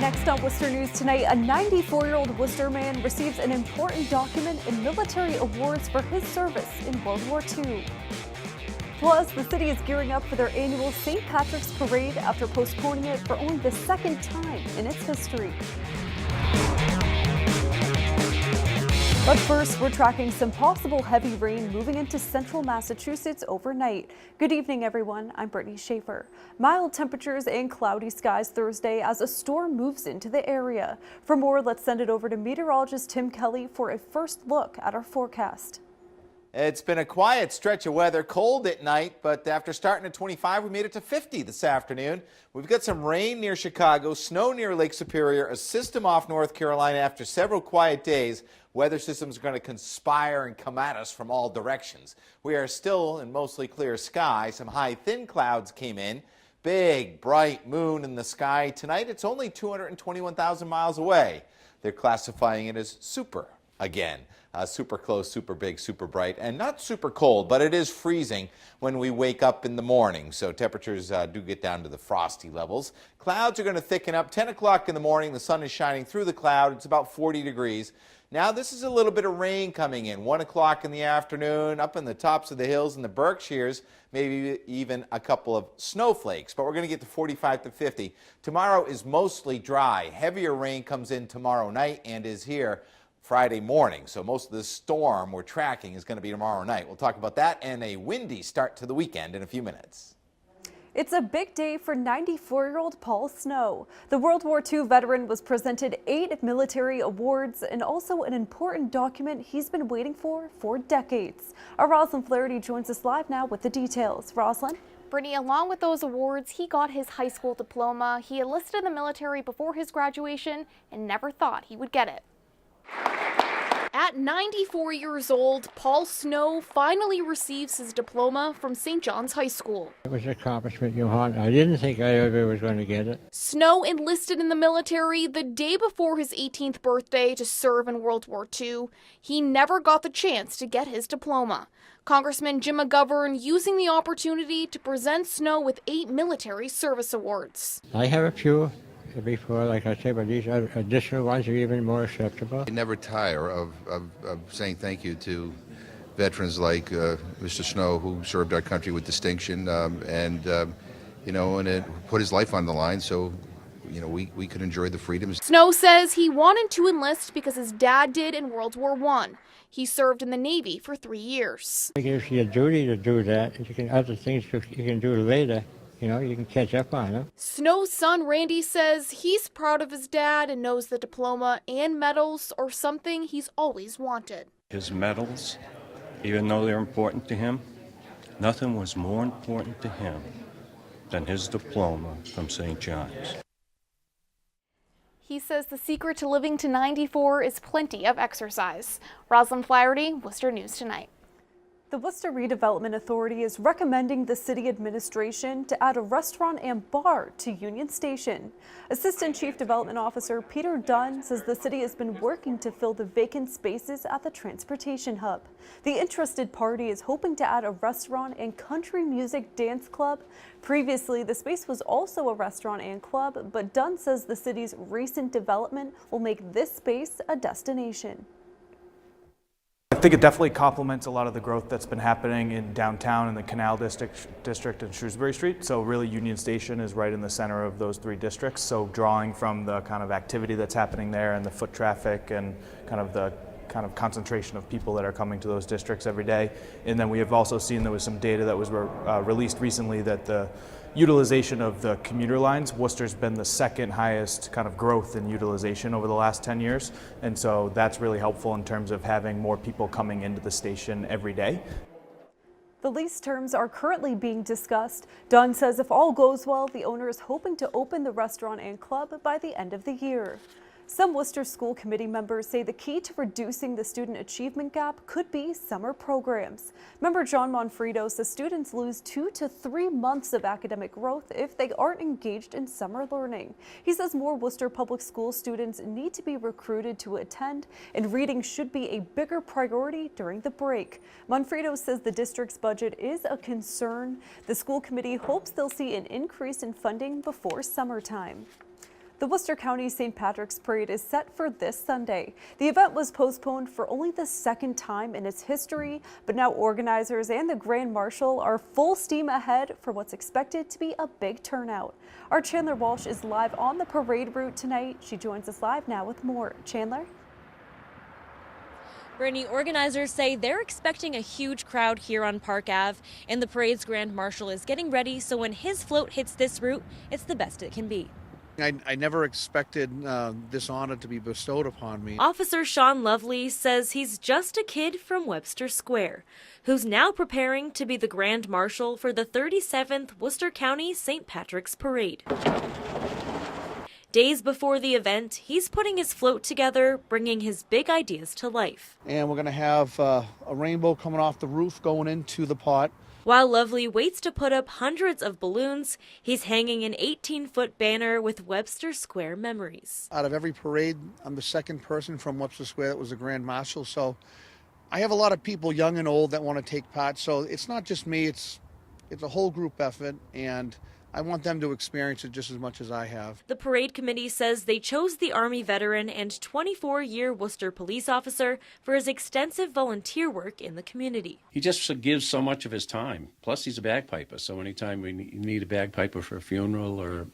Next on Worcester News tonight, a 94-year-old Worcester man receives an important document and military awards for his service in World War II. Plus, the city is gearing up for their annual St. Patrick's Parade after postponing it for only the second time in its history. But first, we're tracking some possible heavy rain moving into central Massachusetts overnight. Good evening, everyone. I'm Brittany Schaefer. Mild temperatures and cloudy skies Thursday as a storm moves into the area. For more, let's send it over to meteorologist Tim Kelly for a first look at our forecast. It's been a quiet stretch of weather, cold at night, but after starting at 25, we made it to 50 this afternoon. We've got some rain near Chicago, snow near Lake Superior, a system off North Carolina after several quiet days. Weather systems are going to conspire and come at us from all directions. We are still in mostly clear sky. Some high, thin clouds came in. Big, bright moon in the sky. Tonight, it's only 221,000 miles away. They're classifying it as super again. Super close, super big, super bright, and not super cold, but it is freezing when we wake up in the morning. So temperatures do get down to the frosty levels. Clouds are going to thicken up. 10 o'clock in the morning, the sun is shining through the cloud. It's about 40 degrees. Now this is a little bit of rain coming in. 1 o'clock in the afternoon, up in the tops of the hills in the Berkshires, maybe even a couple of snowflakes, but we're going to get to 45 to 50. Tomorrow is mostly dry. Heavier rain comes in tomorrow night and is here Friday morning. So most of the storm we're tracking is going to be tomorrow night. We'll talk about that and a windy start to the weekend in a few minutes. It's a big day for 94-year-old Paul Snow. The World War II veteran was presented 8 military awards and also an important document he's been waiting for decades. Our Rosalind Flaherty joins us live now with the details. Rosalind? Brittany, along with those awards, he got his high school diploma. He enlisted in the military before his graduation and never thought he would get it. At 94 years old, Paul Snow finally receives his diploma from St. John's High School. It was an accomplishment, I didn't think I ever was going to get it. Snow enlisted in the military the day before his 18th birthday to serve in World War II. He never got the chance to get his diploma. Congressman Jim McGovern using the opportunity to present Snow with 8 military service awards. I have a few before, like I say, but these additional ones are even more acceptable. I never tire of saying thank you to veterans like Mr. Snow, who served our country with distinction, and it put his life on the line so we could enjoy the freedoms. Snow says he wanted to enlist because his dad did in World War I. He served in the Navy for 3 years. It gives you a duty to do that. Other things you can do later. You can catch up on them. Snow's son, Randy, says he's proud of his dad and knows the diploma and medals are something he's always wanted. His medals, even though they're important to him, nothing was more important to him than his diploma from St. John's. He says the secret to living to 94 is plenty of exercise. Rosalind Flaherty, Worcester News Tonight. The Worcester Redevelopment Authority is recommending the city administration to add a restaurant and bar to Union Station. Assistant Chief Development Officer Peter Dunn says the city has been working to fill the vacant spaces at the transportation hub. The interested party is hoping to add a restaurant and country music dance club. Previously, the space was also a restaurant and club, but Dunn says the city's recent development will make this space a destination. I think it definitely complements a lot of the growth that's been happening in downtown and the Canal District and Shrewsbury Street. So really Union Station is right in the center of those 3 districts. So drawing from the kind of activity that's happening there and the foot traffic and the concentration of people that are coming to those districts every day. And then we have also seen there was some data that was released recently that the utilization of the commuter lines, Worcester's been the second highest kind of growth in utilization over the last 10 years. And so that's really helpful in terms of having more people coming into the station every day. The lease terms are currently being discussed. Dunn says if all goes well, the owner is hoping to open the restaurant and club by the end of the year. Some Worcester School Committee members say the key to reducing the student achievement gap could be summer programs. Member John Monfredo says students lose 2 to 3 months of academic growth if they aren't engaged in summer learning. He says more Worcester Public School students need to be recruited to attend, and reading should be a bigger priority during the break. Monfredo says the district's budget is a concern. The school committee hopes they'll see an increase in funding before summertime. The Worcester County St. Patrick's Parade is set for this Sunday. The event was postponed for only the second time in its history, but now organizers and the Grand Marshal are full steam ahead for what's expected to be a big turnout. Our Chandler Walsh is live on the parade route tonight. She joins us live now with more. Chandler? Brittany, organizers say they're expecting a huge crowd here on Park Ave, and the parade's Grand Marshal is getting ready, so when his float hits this route, it's the best it can be. I never expected this honor to be bestowed upon me. Officer Sean Lovely says he's just a kid from Webster Square, who's now preparing to be the Grand Marshal for the 37th Worcester County St. Patrick's Parade. Days before the event, he's putting his float together, bringing his big ideas to life. And we're going to have a rainbow coming off the roof going into the pot. While Lovely waits to put up hundreds of balloons, he's hanging an 18-foot banner with Webster Square memories. Out of every parade, I'm the second person from Webster Square that was a Grand Marshal. So I have a lot of people, young and old, that want to take part. So it's not just me, it's a whole group effort, and I want them to experience it just as much as I have. The parade committee says they chose the Army veteran and 24-year Worcester police officer for his extensive volunteer work in the community. He just gives so much of his time. Plus, he's a bagpiper, so anytime we need a bagpiper for a funeral or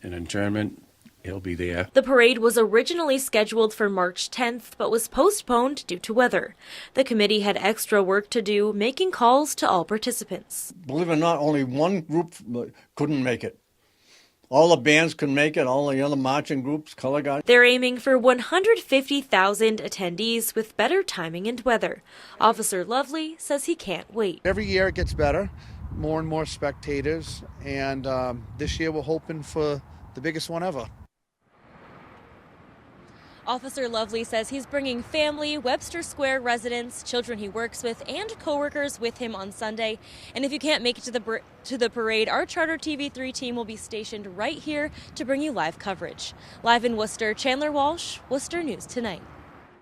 an interment, he'll be there. The parade was originally scheduled for March 10th, but was postponed due to weather. The committee had extra work to do, making calls to all participants. Believe it or not, only one group couldn't make it. All the bands could make it, all the other marching groups, color guards. They're aiming for 150,000 attendees with better timing and weather. Officer Lovely says he can't wait. Every year it gets better, more and more spectators, and this year we're hoping for the biggest one ever. Officer Lovely says he's bringing family, Webster Square residents, children he works with, and coworkers with him on Sunday. And if you can't make it to the parade, our Charter TV3 team will be stationed right here to bring you live coverage. Live in Worcester, Chandler Walsh, Worcester News Tonight.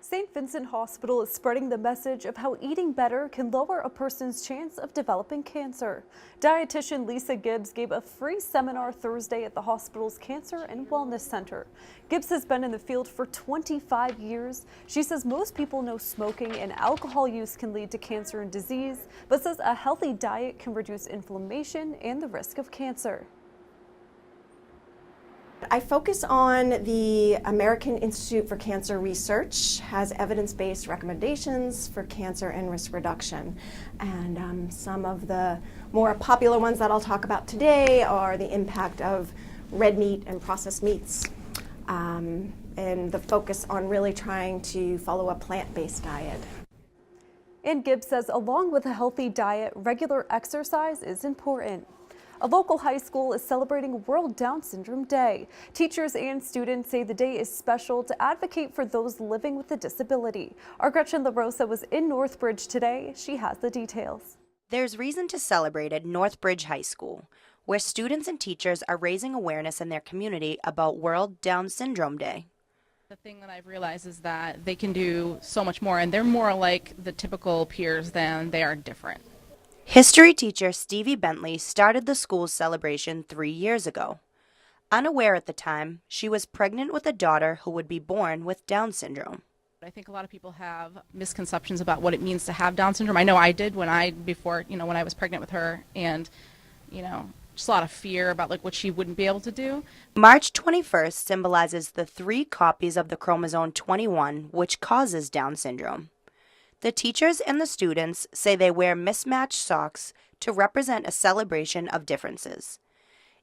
St. Vincent Hospital is spreading the message of how eating better can lower a person's chance of developing cancer. Dietitian Lisa Gibbs gave a free seminar Thursday at the hospital's Cancer and Wellness Center. Gibbs has been in the field for 25 years. She says most people know smoking and alcohol use can lead to cancer and disease, but says a healthy diet can reduce inflammation and the risk of cancer. I focus on the American Institute for Cancer Research, has evidence-based recommendations for cancer and risk reduction. And some of the more popular ones that I'll talk about today are the impact of red meat and processed meats, and the focus on really trying to follow a plant-based diet. And Gibbs says along with a healthy diet, regular exercise is important. A local high school is celebrating World Down Syndrome Day. Teachers and students say the day is special to advocate for those living with a disability. Our Gretchen LaRosa was in Northbridge today. She has the details. There's reason to celebrate at Northbridge High School, where students and teachers are raising awareness in their community about World Down Syndrome Day. The thing that I've realized is that they can do so much more, and they're more like the typical peers than they are different. History teacher Stevie Bentley started the school's celebration 3 years ago. Unaware at the time, she was pregnant with a daughter who would be born with Down syndrome. I think a lot of people have misconceptions about what it means to have Down syndrome. I know I did when I was pregnant with her, and just a lot of fear about what she wouldn't be able to do. March 21st symbolizes the 3 copies of the chromosome 21, which causes Down syndrome. The teachers and the students say they wear mismatched socks to represent a celebration of differences.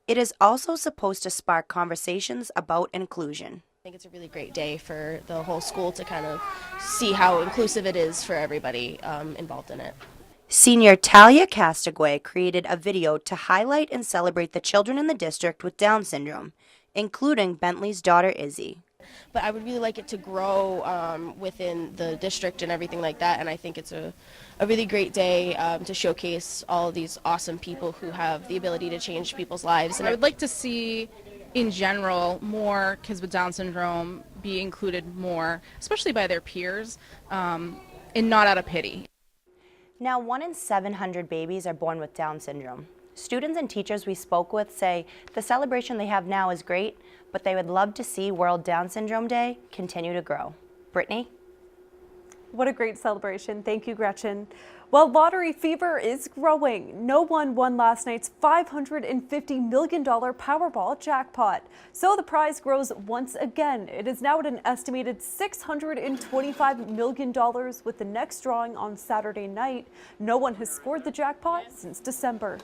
It is also supposed to spark conversations about inclusion. I think it's a really great day for the whole school to kind of see how inclusive it is for everybody involved in it. Senior Talia Castagway created a video to highlight and celebrate the children in the district with Down syndrome, including Bentley's daughter Izzy. But I would really like it to grow within the district and everything like that, and I think it's a really great day to showcase all of these awesome people who have the ability to change people's lives. And I would like to see, in general, more kids with Down syndrome be included more, especially by their peers, and not out of pity. Now, 1 in 700 babies are born with Down syndrome. Students and teachers we spoke with say the celebration they have now is great, but they would love to see World Down Syndrome Day continue to grow. Brittany? What a great celebration. Thank you, Gretchen. Well, lottery fever is growing. No one won last night's $550 million Powerball jackpot. So the prize grows once again. It is now at an estimated $625 million with the next drawing on Saturday night. No one has scored the jackpot since December.